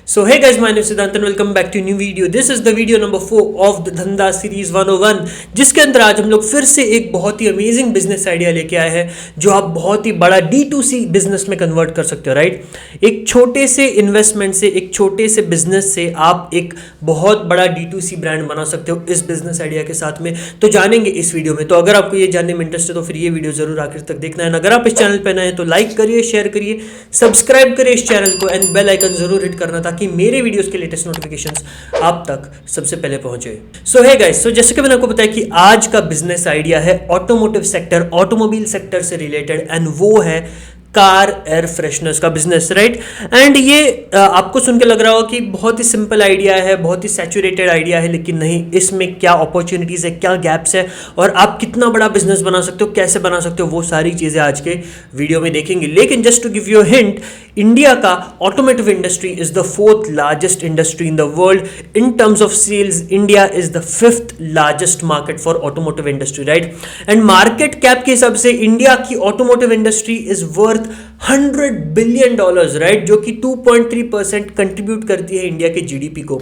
So hey guys, my name is Siddhant and welcome back to a new video. This is the video number 4 of the धंधा series 101 जिसके अंदर आज हम लोग फिर से एक बहुत ही अमेजिंग बिजनेस आइडिया लेके आए हैं जो आप बहुत ही बड़ा D2C बिजनेस में कन्वर्ट कर सकते हो, राइट। एक छोटे से इन्वेस्टमेंट से, एक छोटे से बिजनेस से आप एक बहुत बड़ा D2C ब्रांड बना सकते हो इस बिजनेस आइडिया के साथ में। तो जानेंगे इस वीडियो में। तो अगर आपको ये जानने में इंटरेस्ट है तो फिर ये वीडियो जरूर आखिर तक देखना है। अगर आप इस चैनल पर नए हैं तो लाइक करिए, शेयर करिए, सब्सक्राइब करिए इस चैनल को एंड बेल आइकन जरूर हिट करना ताकि मेरे वीडियोस के लेटेस्ट नोटिफिकेशंस आप तक सबसे पहले पहुंचे। सो हे गाइस, सो जैसे कि मैंने आपको बताया कि आज का बिजनेस आइडिया है ऑटोमोटिव सेक्टर, ऑटोमोबाइल सेक्टर से रिलेटेड, एंड वो है कार एयर फ्रेशनर्स का बिजनेस, राइट। एंड ये आपको सुन के लग रहा हो कि बहुत ही सिंपल आइडिया है, बहुत ही सैचुरेटेड आइडिया है, लेकिन नहीं, इसमें क्या अपॉर्चुनिटीज है, क्या गैप्स है और आप कितना बड़ा बिजनेस बना सकते हो, कैसे बना सकते हो, वो सारी चीजें आज के वीडियो में देखेंगे। लेकिन just to give you hint, India का automotive industry is the 4th largest industry in the world. In terms of sales India is the 5th largest market for automotive industry, right. And market cap के हिसाब से India की automotive industry is worth $100 billion, right, जो कि 2.3% contribute करती है India के GDP को।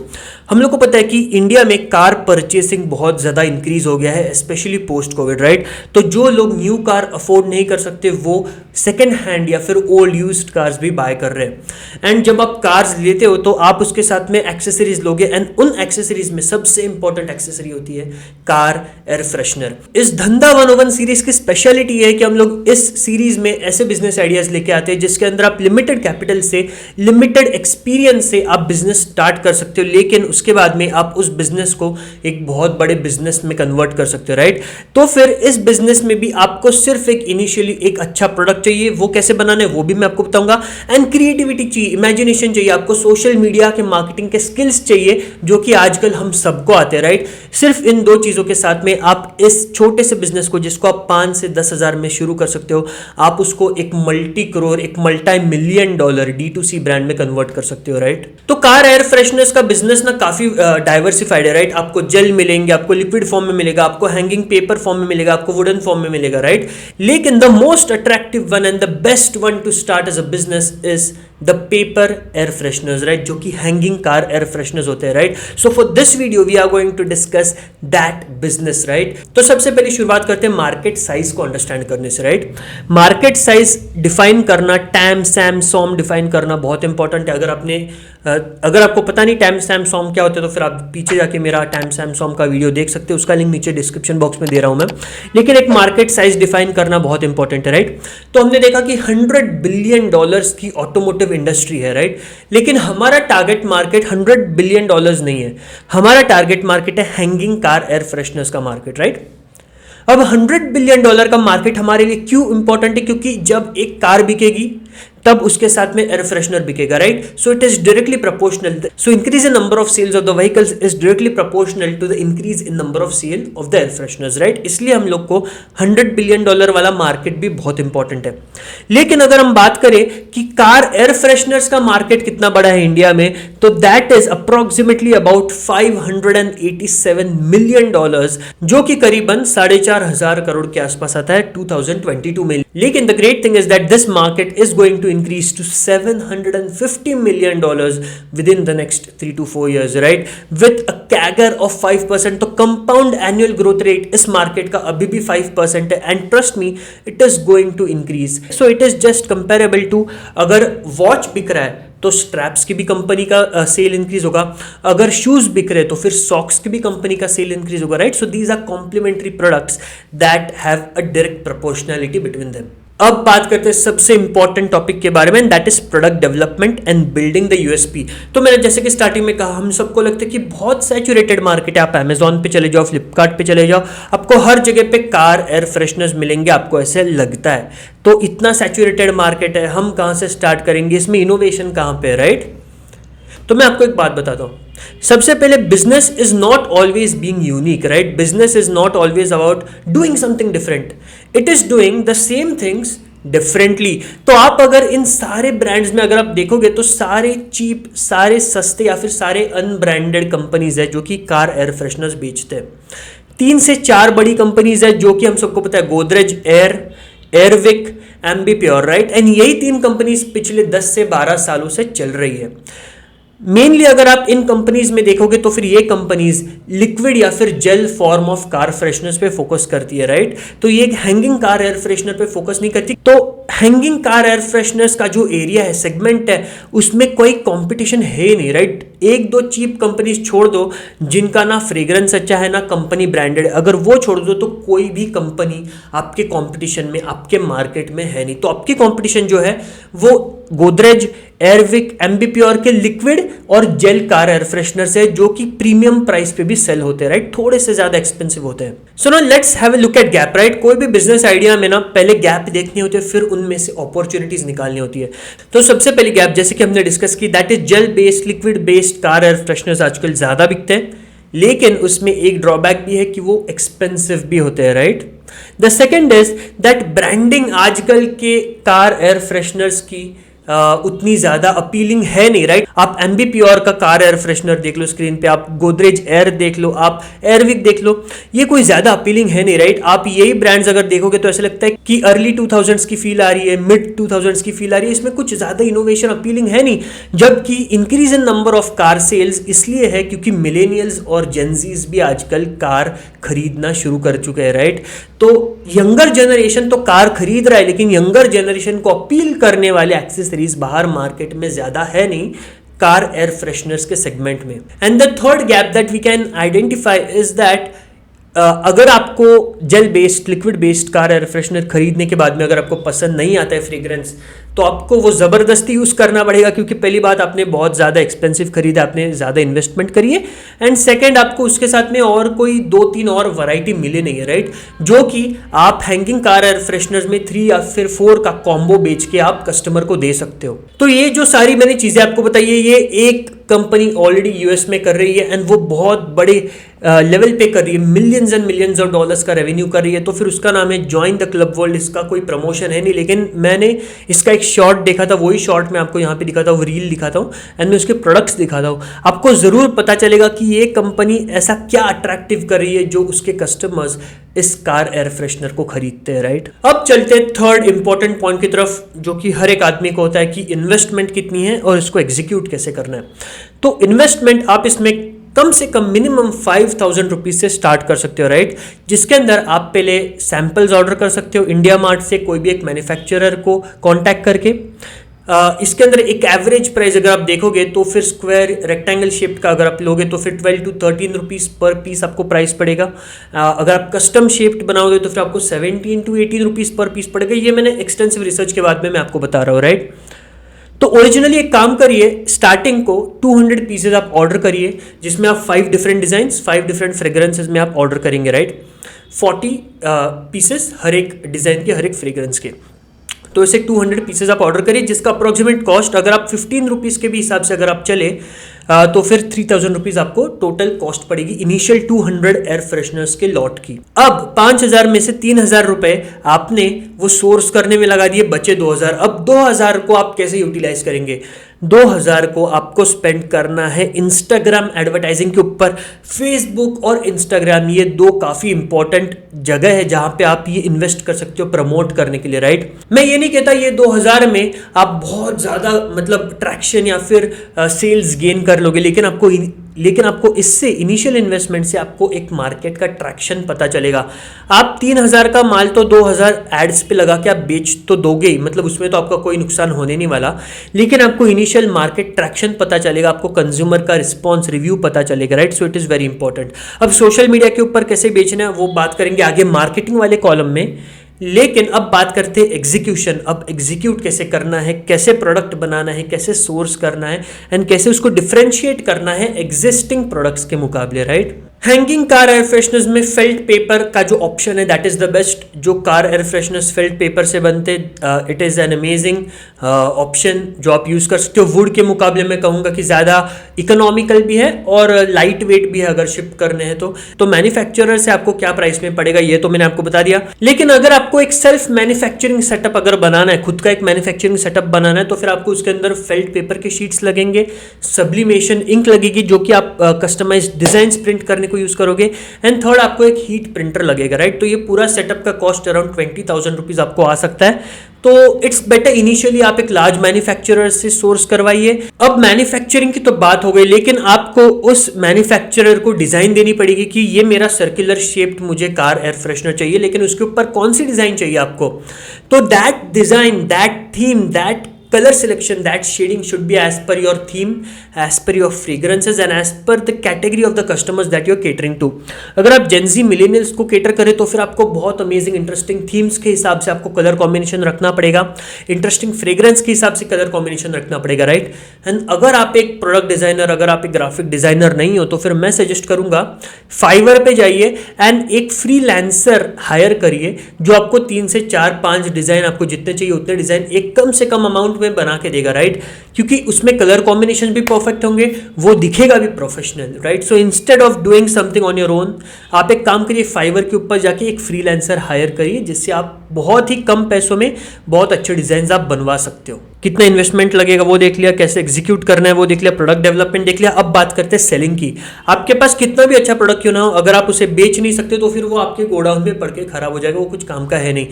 हम लोग को पता है कि इंडिया में कार परचेसिंग बहुत ज्यादा इंक्रीज हो गया है, स्पेशली पोस्ट कोविड, राइट। तो जो लोग न्यू कार अफोर्ड नहीं कर सकते वो सेकेंड हैंड या फिर ओल्ड यूज्ड कार्स भी बाय कर रहे हैं। एंड जब आप कार्स लेते हो तो आप उसके साथ में एक्सेसरीज लोगे, एंड उन एक्सेसरीज में सबसे इंपॉर्टेंट एक्सेसरी होती है कार एयर फ्रेशनर। इस धंधा 101 सीरीज की स्पेशलिटी है कि हम लोग इस सीरीज में ऐसे बिजनेस आइडियाज लेके आते हैं जिसके अंदर आप लिमिटेड कैपिटल से, लिमिटेड एक्सपीरियंस से आप बिजनेस स्टार्ट कर सकते हो, लेकिन उसके बाद में आप उस बिजनेस को एक बहुत बड़े बिजनेस में कन्वर्ट कर सकते हो, राइट। तो फिर इस बिजनेस में भी आपको सिर्फ एक इनिशियली एक अच्छा प्रोडक्ट चाहिए, वो कैसे बनाना है वो भी मैं आपको बताऊंगा। एंड क्रिएटिविटी चाहिए, इमेजिनेशन चाहिए, आपको सोशल मीडिया के मार्केटिंग के स्किल्स चाहिए जो कि आजकल हम सबको आते हैं, राइट। सिर्फ इन दो चीजों के साथ में आप इस छोटे से बिजनेस को, जिसको आप 5 से 10 हजार में शुरू कर सकते हो, आप उसको एक मल्टी करोड़, एक multi million dollar D2C brand में कन्वर्ट कर सकते हो, राइट। तो कार एयर फ्रेशनर्स का बिजनेस ना काफी डाइवर्सिफाइड है, राइट। आपको जेल मिलेंगे, आपको लिक्विड फॉर्म में मिलेगा, आपको हैंगिंग पेपर फॉर्म में मिलेगा, आपको वुडन फॉर्म में मिलेगा, राइट। लेकिन the most attractive one and the best one to start as a business is the paper air fresheners, right, जो कि हैंगिंग कार एयर फ्रेशनर्स होते हैं, right. So for this video we are going to discuss that business, right. तो सबसे पहले शुरुआत करते हैं मार्केट साइज को अंडरस्टैंड करने से, राइट। मार्केट साइज डिफाइन करना, टैम सैम सॉम डिफाइन करना बहुत इंपॉर्टेंट है। अगर आपको पता नहीं टैम सैम सॉम क्या होते हैं तो फिर आप पीछे जाके मेरा टैम सैम सॉम का वीडियो देख सकते हो, उसका लिंक नीचे डिस्क्रिप्शन बॉक्स में दे रहा हूं मैं। लेकिन एक मार्केट साइज डिफाइन करना बहुत इंपॉर्टेंट है, राइट। तो हमने देखा कि $100 बिलियन की ऑटोमोटिव इंडस्ट्री है, राइट। लेकिन हमारा टारगेट मार्केट $100 बिलियन नहीं है, हमारा टारगेट मार्केट है हैंगिंग कार एयर फ्रेशनर्स का मार्केट, राइट। अब $100 बिलियन का मार्केट हमारे लिए क्यों इंपॉर्टेंट है? क्योंकि जब एक कार बिकेगी तब उसके साथ में एयर फ्रेशनर बिकेगा, right. So it is directly proportional, so increase in number of sales of the vehicles is directly proportional to the increase in number of sale of the air fresheners, right. इसलिए हम लोग को $100 billion वाला market भी बहुत important है। लेकिन अगर हम बात करें कि कार एयर फ्रेशनर्स का मार्केट कितना बड़ा है इंडिया में, तो that is approximately about $587 million, जो कि करीबन 4,500 करोड़ के आसपास आता है 2022 में। लेकिन the great thing is that this market is going to increase to $750 million within the next 3 to 4 years, right, with a CAGR of 5%. तो compound annual growth rate इस मार्केट का अभी भी 5% है, and trust me it is going to increase. So it is just comparable to, अगर watch बिक रहा है तो स्ट्रैप्स की भी कंपनी का सेल इंक्रीज होगा, अगर शूज बिक रहे तो फिर सॉक्स की भी कंपनी का सेल इंक्रीज होगा, right. So these are complementary products that have a direct proportionality between them. अब बात करते हैं सबसे इंपॉर्टेंट टॉपिक के बारे में, that is product development and building the USP. तो मैंने जैसे कि स्टार्टिंग में कहा, हम सबको लगता है कि बहुत सैचुरेटेड मार्केट है, आप अमेजॉन पे चले जाओ, फ्लिपकार्ट पे चले जाओ, आपको हर जगह पे कार एयर फ्रेशनर्स मिलेंगे, आपको ऐसे लगता है। तो इतना सैचुरेटेड मार्केट है, हम कहां से स्टार्ट करेंगे, इसमें इनोवेशन कहां पे, राइट। तो मैं आपको एक बात बताता हूं, सबसे पहले business is not always being unique, right. Business is not always about doing something different, it is doing the same things differently. तो आप अगर इन सारे ब्रांड्स में अगर आप देखोगे तो सारे चीप, सारे सस्ते या फिर सारे अनब्रांडेड कंपनीज है जो कि कार एयर फ्रेशनर्स बेचते हैं। 3 से 4 बड़ी कंपनीज है जो कि हम सबको पता है, गोदरेज, एयरविक, एम्बीप्योर, राइट। एंड यही 3 कंपनीज पिछले 10 से 12 सालों से चल रही है। मेनली अगर आप इन कंपनीज में देखोगे तो फिर ये कंपनीज लिक्विड या फिर jail form of car fresheners पे फोकस करती है, राइट। तो ये हैंगिंग कार एयर फ्रेशनर पे फोकस नहीं करती। तो हैंगिंग कार एयर फ्रेशनर्स का जो एरिया है, सेगमेंट है, उसमें कोई कंपटीशन है नहीं, राइट। एक दो चीप कंपनीज छोड़ दो जिनका ना फ्रेग्रेंस अच्छा है ना कंपनी ब्रांडेड, अगर वो छोड़ दो तो कोई भी कंपनी आपके कंपटीशन में, आपके मार्केट में है नहीं। तो आपकी कंपटीशन जो है वो गोदरेज, एयरविक, एम्बीप्योर के लिक्विड और जेल कार एयर फ्रेशनर्स है, जो कि प्रीमियम प्राइस पे भी सेल होते हैं, राइट। थोड़े से ज्यादा एक्सपेंसिव होते हैं। So now let's have a look at gap, right. कोई भी बिजनेस आइडिया में ना पहले गैप देखनी होती है, फिर उनमें से अपॉर्चुनिटीज निकालनी होती है। तो सबसे पहली गैप जैसे कि हमने डिस्कस की, that is jail based, liquid based car air fresheners आजकल ज्यादा बिकते हैं, लेकिन उसमें एक ड्रॉबैक भी है कि वो एक्सपेंसिव भी होते हैं, right. The second is that branding आजकल के कार एयर फ्रेशनर्स की उतनी ज्यादा अपीलिंग है नहीं, राइट। आप एम्बीप्योर का कार एयर फ्रेशनर देख लो स्क्रीन पे, आप गोदरेज एयर देख लो, आप एयरविक देख लो, ये कोई ज्यादा अपीलिंग है नहीं, राइट। आप यही ब्रांड्स अगर देखोगे तो ऐसा लगता है कि अर्ली 2000s की फील आ रही है, मिड 2000s की फील आ रही है, इसमें कुछ ज्यादा इनोवेशन अपीलिंग है नहीं। जबकि increase in number of car sales इसलिए है क्योंकि मिलेनियल्स और जेनजीज भी आजकल कार खरीदना शुरू कर चुके हैं, राइट। तो यंगर जनरेशन तो कार खरीद रहा है, लेकिन यंगर जनरेशन को अपील करने वाले एक्सेसरीज बाहर मार्केट में ज्यादा है नहीं कार एयर फ्रेशनर्स के सेगमेंट में। And the third gap that we can identify is that अगर आपको gel based, liquid based car air freshener खरीदने के बाद में अगर आपको पसंद नहीं आता है फ्रेग्रेंस, तो आपको वो ज़बरदस्ती यूज़ करना पड़ेगा, क्योंकि पहली बात आपने बहुत ज़्यादा एक्सपेंसिव खरीदा, आपने ज़्यादा इन्वेस्टमेंट करी है, एंड सेकंड आपको उसके साथ में और कोई 2-3 और वैरायटी मिले नहीं है, राइट। जो कि आप हैंगिंग कार एयर फ्रेशनर्स में 3 या फिर 4 का कॉम्बो बेच के आप कस्टमर को दे सकते हो। तो ये जो सारी मैंने चीज़ें आपको बताई है, ये एक कंपनी ऑलरेडी यूएस में कर रही है, एंड वो बहुत बड़े लेवल पे कर रही है, millions and millions of dollars का रेवेन्यू कर रही है। तो फिर उसका नाम है जॉइन द क्लब वर्ल्ड। इसका कोई प्रमोशन है नहीं, लेकिन मैंने इसका एक शॉर्ट देखा था, वही शॉर्ट मैं आपको यहाँ पे दिखाता हूँ, रील दिखाता हूँ, एंड मैं उसके प्रोडक्ट्स दिखाता हूँ। आपको ज़रूर पता चलेगा कि ये कंपनी ऐसा क्या अट्रैक्टिव कर रही है जो उसके कस्टमर्स इस कार एयर फ्रेशनर को खरीदते हैं, राइट। अब चलते हैं थर्ड इंपॉर्टेंट पॉइंट की तरफ, जो कि हर एक आदमी को होता है कि इन्वेस्टमेंट कितनी है और इसको एग्जीक्यूट कैसे करना है। तो इन्वेस्टमेंट आप इसमें कम से कम मिनिमम 5000 रुपीज से स्टार्ट कर सकते हो, राइट। जिसके अंदर आप पहले सैंपल्स ऑर्डर कर सकते हो इंडिया मार्ट से, कोई भी एक मैन्युफैक्चरर को कांटेक्ट करके। इसके अंदर एक एवरेज प्राइस अगर आप देखोगे तो फिर स्क्वायर रेक्टेंगल शेप का अगर आप लोगे तो फिर 12 to 13 रुपीज़ पर पीस आपको प्राइस पड़ेगा। अगर आप कस्टम शेप्ड बनाओगे तो फिर आपको 17 to 18 रुपीज़ पर पीस पड़ेगा। ये मैंने एक्सटेंसिव रिसर्च के बाद में मैं आपको बता रहा हूँ, राइट। तो ओरिजिनली एक काम करिए, स्टार्टिंग को 200 पीसेज आप ऑर्डर करिए, जिसमें आप 5 डिफरेंट डिजाइंस, 5 डिफरेंट फ्रेग्रेंसेज में आप ऑर्डर करेंगे, राइट। 40 पीसेस हर एक डिजाइन के, हर एक फ्रेग्रेंस के। तो इसे 200 पीसेज आप ऑर्डर करिए, जिसका अप्रोक्सीमेट कॉस्ट अगर आप 15 रुपीज़ के भी हिसाब से अगर आप चले तो फिर 3000 रुपीज़ आपको टोटल कॉस्ट पड़ेगी इनिशियल 200 एयर फ्रेशनर्स के लॉट की। अब 5000 में से 3000 रुपए आपने वो सोर्स करने में लगा दिए, बचे 2000। अब 2000 को आप कैसे यूटिलाइज करेंगे? 2000 को आपको स्पेंड करना है इंस्टाग्राम एडवर्टाइजिंग के ऊपर। फेसबुक और इंस्टाग्राम ये दो काफ़ी इंपॉर्टेंट जगह है जहां पे आप ये इन्वेस्ट कर सकते हो प्रमोट करने के लिए, राइट। मैं ये नहीं कहता ये 2000 में आप बहुत ज़्यादा मतलब ट्रैक्शन या फिर सेल्स गेन कर लोगे, लेकिन आपको इससे इनिशियल इन्वेस्टमेंट से आपको एक मार्केट का ट्रैक्शन पता चलेगा। आप 3000 का माल तो 2000 एड्स पे लगा के आप बेच तो दोगे ही, मतलब उसमें तो आपका कोई नुकसान होने नहीं वाला, लेकिन आपको इनिशियल मार्केट ट्रैक्शन पता चलेगा, आपको कंज्यूमर का रिस्पॉन्स रिव्यू पता चलेगा, right. So it is very important. अब सोशल मीडिया के ऊपर कैसे बेचना है वो बात करेंगे आगे मार्केटिंग वाले कॉलम में, लेकिन अब बात करते हैं एग्जीक्यूशन। अब एग्जीक्यूट कैसे करना है, कैसे प्रोडक्ट बनाना है, कैसे सोर्स करना है, एंड कैसे उसको डिफरेंशिएट करना है एग्जिस्टिंग प्रोडक्ट्स के मुकाबले, right. Hanging car air fresheners में फेल्ट पेपर का जो ऑप्शन है दैट इज द बेस्ट। जो car air fresheners felt paper से बनते, it is an amazing option जो आप यूज़ कर सकते हो। वुड के मुकाबले मैं कहूँगा कि ज़्यादा इकोनॉमिकल भी है और लाइट वेट भी है अगर शिप करने हैं तो मैन्युफैक्चरर से आपको क्या प्राइस में पड़ेगा ये तो मैंने आपको बता दिया। लेकिन अगर आपको एक सेल्फ मैन्युफैक्चरिंग सेटअप अगर बनाना है, खुद का एक मैन्युफैक्चरिंग सेटअप बनाना है, तो फिर आपको उसके अंदर फेल्ट पेपर के शीट्स लगेंगे, सब्लिमेशन इंक लगेगी जो कि आप कस्टमाइज डिजाइन प्रिंट करने को यूज करोगे, एंड थर्ड आपको एक हीट प्रिंटर लगेगा, राइट। तो ये पूरा सेटअप का कॉस्ट अराउंड 20,000 रुपीज आपको आ सकता है तो इट्स बेटर इनिशियली आप एक लार्ज मैन्युफैक्चरर से सोर्स करवाइए। अब मैन्युफैक्चरिंग की तो बात हो गई, लेकिन आपको उस मैन्युफैक्चरर को डिजाइन देनी पड़ेगी कि ये मेरा सर्कुलर शेप्ड मुझे कार एयर फ्रेशनर चाहिए, लेकिन उसके ऊपर कौन सी डिजाइन चाहिए आपको। तो that design, that theme, that color selection, that shading should be as per your theme, as per your fragrances and as per the category of the customers that you're catering to। अगर आप Gen Z millennials को cater करें तो फिर आपको बहुत amazing interesting themes के हिसाब से आपको कलर कॉम्बिनेशन रखना पड़ेगा, इंटरेस्टिंग फ्रेग्रेंस के हिसाब से कलर कॉम्बिनेशन रखना पड़ेगा, राइट। एंड अगर आप एक प्रोडक्ट डिजाइनर, अगर आप एक ग्राफिक डिजाइनर नहीं हो तो फिर मैं सजेस्ट करूंगा फाइवर पे जाइए एंड एक फ्रीलांसर हायर करिए जो आपको 3 से 4-5 डिजाइन, आपको जितने चाहिए उतने डिजाइन एक कम से कम अमाउंट में बना के देगा, राइट। क्योंकि उसमें कलर कॉम्बिनेशन भी परफेक्ट होंगे, वो दिखेगा भी professional, right. So instead of doing something on your own, आप एक काम करिए, फाइवर के ऊपर जाके एक फ्रीलांसर हायर करिए, जिससे आप बहुत ही कम पैसों में बहुत अच्छे डिजाइन आप बनवा सकते हो। कितना इन्वेस्टमेंट लगेगा वो देख लिया, कैसे एग्जीक्यूट करना है वो देख लिया, प्रोडक्ट डेवलपमेंट देख लिया। अब बात करते हैं सेलिंग की। आपके पास कितना भी अच्छा प्रोडक्ट क्यों ना हो, अगर आप उसे बेच नहीं सकते तो फिर वो आपके गोडाउन में पड़ के खराब हो जाएगा, वो कुछ काम का है नहीं।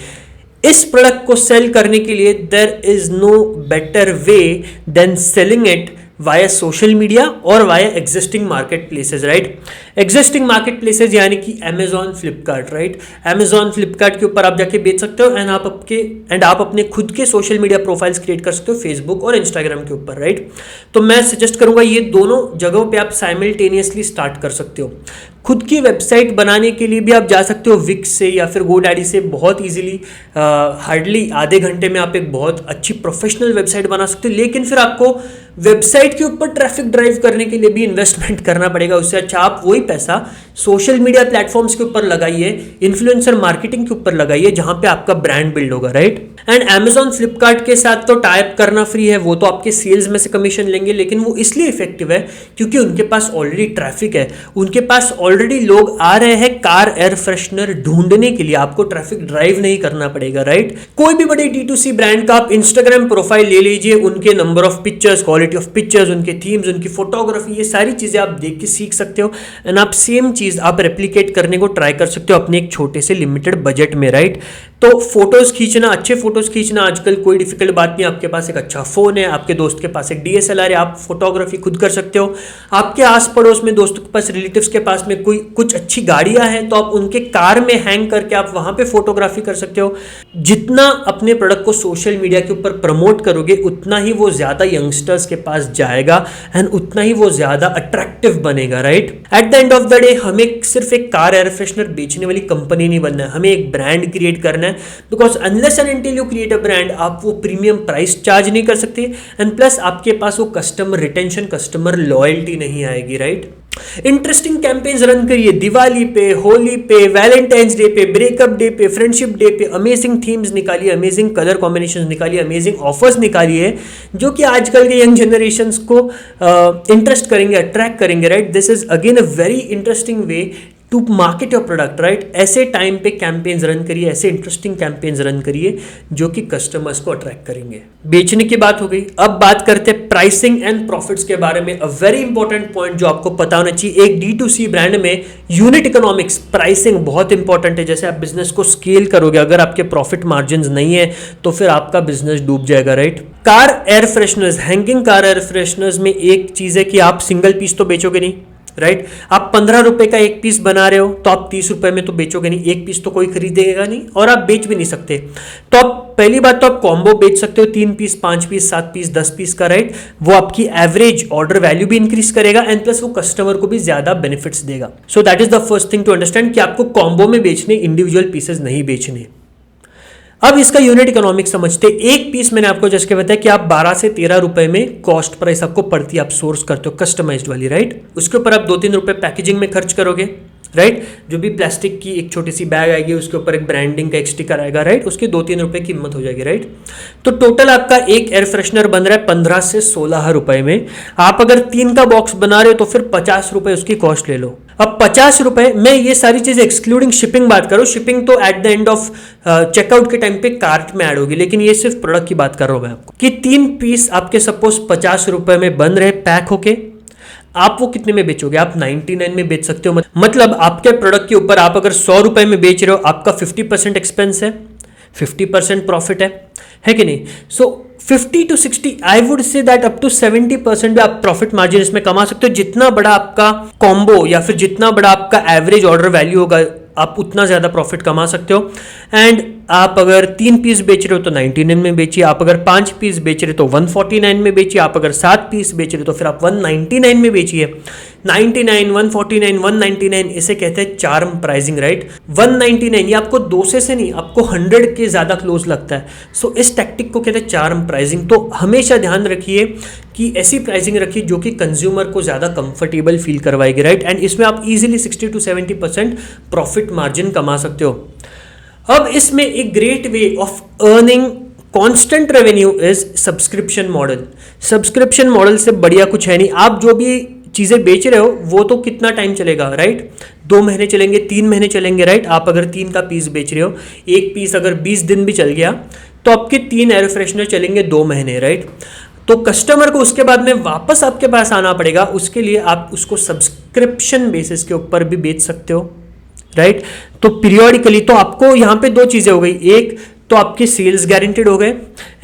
इस प्रोडक्ट को सेल करने के लिए there is no better way than selling it via social media और via existing market places, right. Existing market places यानी कि Amazon, Flipkart, right. Amazon, Flipkart के ऊपर आप जाके बेच सकते हो एंड आप अपने खुद के सोशल मीडिया प्रोफाइल्स क्रिएट कर सकते हो फेसबुक और इंस्टाग्राम के ऊपर, राइट। तो मैं सजेस्ट करूंगा ये दोनों जगहों पे आप साइमल्टेनियसली स्टार्ट कर सकते हो। खुद की वेबसाइट बनाने के लिए भी आप जा सकते हो विक्स से या फिर गोडैडी से, बहुत इजीली, हार्डली आधे घंटे में आप एक बहुत अच्छी प्रोफेशनल वेबसाइट बना सकते हो। लेकिन फिर आपको वेबसाइट के ऊपर ट्रैफिक ड्राइव करने के लिए भी इन्वेस्टमेंट करना पड़ेगा। उससे अच्छा आप वही पैसा सोशल मीडिया प्लेटफॉर्म्स के ऊपर लगाइए, इन्फ्लुएंसर मार्केटिंग के ऊपर लगाइए, जहां पे आपका ब्रांड बिल्ड होगा, राइट। एंड अमेजॉन, फ्लिपकार्ट के साथ तो टाइप करना फ्री है, वो तो आपके सेल्स में से कमीशन लेंगे, लेकिन वो इसलिए इफेक्टिव है क्योंकि उनके पास ऑलरेडी ट्रैफिक है, उनके पास ऑलरेडी लोग आ रहे हैं कार एयर फ्रेशनर ढूंढने के लिए, आपको ट्रैफिक ड्राइव नहीं करना पड़ेगा, राइट। कोई भी बड़े D2C ब्रांड का आप इंस्टाग्राम प्रोफाइल ले लीजिए, उनके number of pictures, quality of pictures, उनके थीम्स, उनकी फोटोग्राफी, ये सारी चीजें आप देख के सीख सकते हो एंड आप सेम चीज आप रेप्लिकेट करने को ट्राई कर सकते हो अपने एक छोटे से लिमिटेड बजट में, राइट। तो फोटोज खींचना, अच्छे फोटोज खींचना आजकल कोई डिफिकल्ट बात नहीं। आपके पास एक अच्छा फोन है, आपके दोस्त के पास एक DSLR है, आप फोटोग्राफी खुद कर सकते हो। आपके आस पड़ोस में, दोस्तों के पास, रिलेटिव्स के पास में कोई कुछ अच्छी गाड़ियां हैं तो आप उनके कार में हैंग करके आप वहां पे फोटोग्राफी कर सकते हो। जितना अपने प्रोडक्ट को सोशल मीडिया के ऊपर प्रमोट करोगे उतना ही वो ज्यादा यंगस्टर्स के पास जाएगा एंड उतना ही वो ज्यादा अट्रैक्टिव बनेगा, right. Eight the end of the day हमें सिर्फ एक कार एयर फ्रेशनर बेचने वाली कंपनी नहीं बनना है, हमें एक ब्रांड क्रिएट करना है। Because unless and until you create a brand, आप वो प्रीमियम प्राइस चार्ज नहीं कर सकते एंड प्लस आपके पास वो कस्टमर रिटेंशन, कस्टमर लॉयल्टी नहीं आएगी, राइट। इंटरेस्टिंग कैंपेन्स रन करिए, दिवाली पे, होली पे, वैलेंटाइंस डे पे, ब्रेकअप डे पे, फ्रेंडशिप डे पे, अमेजिंग थीम्स निकालिए, अमेजिंग कलर कॉम्बिनेशन निकालिए, अमेजिंग ऑफर्स निकालिए जो कि आजकल के यंग जनरेशन को इंटरेस्ट करेंगे, अट्रैक्ट करेंगे, right. This is again a very interesting way to market your product, right. ऐसे टाइम पे कैंपेन्स रन करिए, ऐसे इंटरेस्टिंग कैंपेन्स रन करिए जो कि कस्टमर्स को अट्रैक्ट करेंगे। बेचने की बात हो गई, अब बात करते हैं प्राइसिंग एंड प्रॉफिट्स के बारे में। अ वेरी इंपॉर्टेंट पॉइंट जो आपको पता होना चाहिए, एक D2C ब्रांड में यूनिट इकोनॉमिक्स, प्राइसिंग बहुत इंपॉर्टेंट है। जैसे आप बिजनेस को स्केल करोगे, अगर आपके प्रॉफिट मार्जिन नहीं है तो फिर आपका बिजनेस डूब जाएगा, right. Car air fresheners, hanging car air fresheners में एक चीज है कि आप सिंगल पीस तो बेचोगे नहीं, राइट। आप 15 रुपए का एक पीस बना रहे हो तो आप 30 रुपए में तो बेचोगे नहीं, एक पीस तो कोई खरीदेगा नहीं और आप बेच भी नहीं सकते। तो आप पहली बात तो आप कॉम्बो बेच सकते हो, 3 पीस, 5 पीस, 7 पीस, 10 पीस का, राइट। वो आपकी एवरेज ऑर्डर वैल्यू भी इंक्रीज करेगा एंड प्लस वो कस्टमर को भी ज्यादा बेनिफिट्स देगा। So that is the first thing to understand कि आपको कॉम्बो में बेचने, इंडिविजुअल पीसेस नहीं बेचने। अब इसका यूनिट इकोनॉमिक्स समझते, एक पीस मैंने आपको जैसे बताया कि आप 12 से 13 रुपए में कॉस्ट प्राइस आपको पड़ती है, आप सोर्स करते हो कस्टमाइज्ड वाली, राइट। उसके ऊपर आप 2-3 रुपए पैकेजिंग में खर्च करोगे, राइट। जो भी प्लास्टिक की एक छोटी सी बैग आएगी उसके ऊपर एक ब्रांडिंग का एक स्टिकर आएगा, राइट। उसकी 2-3 रुपए कीमत हो जाएगी, राइट। तो टोटल आपका एक एयर फ्रेशनर बन रहा है 15 से 16 रुपए में। आप अगर 3 का बॉक्स बना रहे हो तो फिर 50 रुपए उसकी कॉस्ट ले लो। अब 50 रुपए, मैं ये सारी चीजें एक्सक्लूडिंग शिपिंग बात करूँ, शिपिंग तो at the end of checkout के टाइम पे कार्ट में ऐड होगी, लेकिन ये सिर्फ प्रोडक्ट की बात कर रहा हूं मैं आपको कि 3 पीस आपके सपोज 50 रुपए में बन रहे पैक होके, आप वो कितने में बेचोगे? आप 99 में बेच सकते हो। मतलब आपके प्रोडक्ट के ऊपर आप अगर 100 रुपए में बेच रहे हो, आपका 50% एक्सपेंस है, 50% प्रॉफिट है कि नहीं? So 50 to 60 I would say that up to 70% भी आप प्रॉफिट मार्जिन इसमें कमा सकते हो। जितना बड़ा आपका कॉम्बो या फिर जितना बड़ा आपका एवरेज ऑर्डर वैल्यू होगा, आप उतना ज़्यादा प्रॉफिट कमा सकते हो। एंड आप अगर 3 पीस बेच रहे हो तो 99 में बेचिए, आप अगर 5 पीस बेच रहे हो तो 149 में बेचिए, आप अगर 7 पीस बेच रहे हो तो फिर आप 199 में बेचिए। 99, 149, 199 इसे कहते हैं चार्म प्राइसिंग, राइट? 199 ये आपको 200 से नहीं, आपको 100 के ज़्यादा क्लोज लगता है। सो इस टैक्टिक को कहते हैं चार्म प्राइसिंग। तो हमेशा ध्यान रखिए कि ऐसी प्राइसिंग रखिए जो कि कंज्यूमर को ज़्यादा कंफर्टेबल फील करवाएगी, राइट? एंड इसमें आप इजीली 60 to 70% प्रॉफिट मार्जिन कमा सकते हो। अब इसमें एक great way of earning constant revenue is subscription model. Subscription model से बढ़िया कुछ है नहीं। आप जो भी चीज़ें बेच रहे हो वो तो कितना टाइम चलेगा, राइट? 2 महीने चलेंगे, 3 महीने चलेंगे, राइट? आप अगर 3 का पीस बेच रहे हो, एक पीस अगर 20 दिन भी चल गया तो आपके 3 एयर फ्रेशनर चलेंगे 2 महीने, राइट? तो कस्टमर को उसके बाद में वापस आपके पास आना पड़ेगा, उसके लिए आप उसको सब्सक्रिप्शन बेसिस के ऊपर भी बेच सकते हो, राइट? तो पीरियोडिकली तो आपको यहाँ पे 2 चीज़ें हो गई। एक तो आपके सेल्स गारंटेड हो गए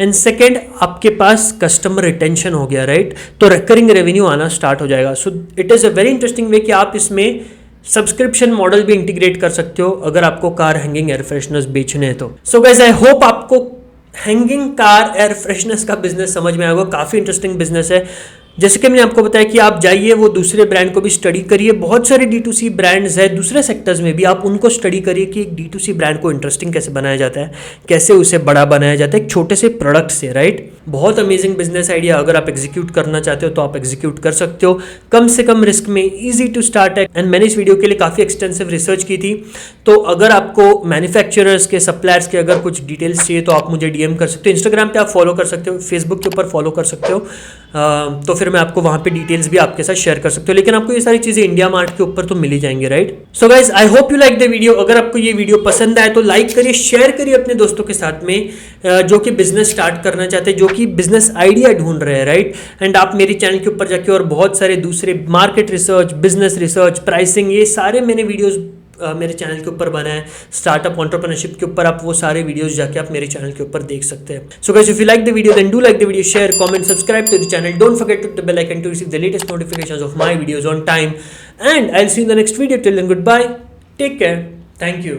एंड सेकेंड आपके पास कस्टमर रिटेंशन हो गया, राइट? तो रिकरिंग रेवेन्यू आना स्टार्ट हो जाएगा। So it is a very interesting वे कि आप इसमें सब्सक्रिप्शन मॉडल भी इंटीग्रेट कर सकते हो अगर आपको कार हैंगिंग एयर फ्रेशनर्स बेचने हैं तो। सो गाइस, आई होप आपको हैंगिंग कार एयर फ्रेशनर्स का बिजनेस समझ में आएगा। काफ़ी इंटरेस्टिंग बिजनेस है। जैसे कि मैंने आपको बताया कि आप जाइए वो दूसरे ब्रांड को भी स्टडी करिए। बहुत सारे D2C ब्रांड्स हैं दूसरे सेक्टर्स में भी, आप उनको स्टडी करिए कि एक D2C ब्रांड को इंटरेस्टिंग कैसे बनाया जाता है, कैसे उसे बड़ा बनाया जाता है एक छोटे से प्रोडक्ट से, राइट? बहुत अमेजिंग बिजनेस आइडिया। अगर आप एग्जीक्यूट करना चाहते हो तो आप एग्जीक्यूट कर सकते हो कम से कम रिस्क में, ईजी टू स्टार्ट है। एंड मैंने इस वीडियो के लिए काफ़ी एक्सटेंसिव रिसर्च की थी। तो अगर आपको मैन्युफैक्चरर्स के, सप्लायर्स के अगर कुछ डिटेल्स चाहिए तो आप मुझे DM कर सकते हो। इंस्टाग्राम पे आप फॉलो कर सकते हो, फेसबुक के ऊपर फॉलो कर सकते हो। तो फिर मैं आपको वहाँ पे डिटेल्स भी आपके साथ शेयर कर सकते हो। लेकिन आपको ये सारी चीज़ें इंडिया मार्ट के ऊपर तो मिल ही जाएंगे, right? So guys, I hope you like the video. अगर आपको ये वीडियो पसंद आए तो लाइक करिए, शेयर करिए अपने दोस्तों के साथ में जो कि बिजनेस स्टार्ट करना चाहते हैं, जो कि बिजनेस आइडिया ढूंढ रहे हैं, राइट? एंड आप मेरे चैनल के ऊपर जाके और बहुत सारे दूसरे market research, business research, pricing, ये सारे मैंने वीडियोज़ मेरे चैनल के ऊपर बना है। स्टार्टअप एंटरप्रेन्योरशिप के ऊपर आप वो सारे वीडियोस जाके आप मेरे चैनल के ऊपर देख सकते हैं। So guys, if you like the video then do like the video, share, comment, subscribe to the channel, don't forget to hit the bell icon to receive the latest notifications of my videos on time, and I will see you in the next video. Till then, goodbye, take care, thank you.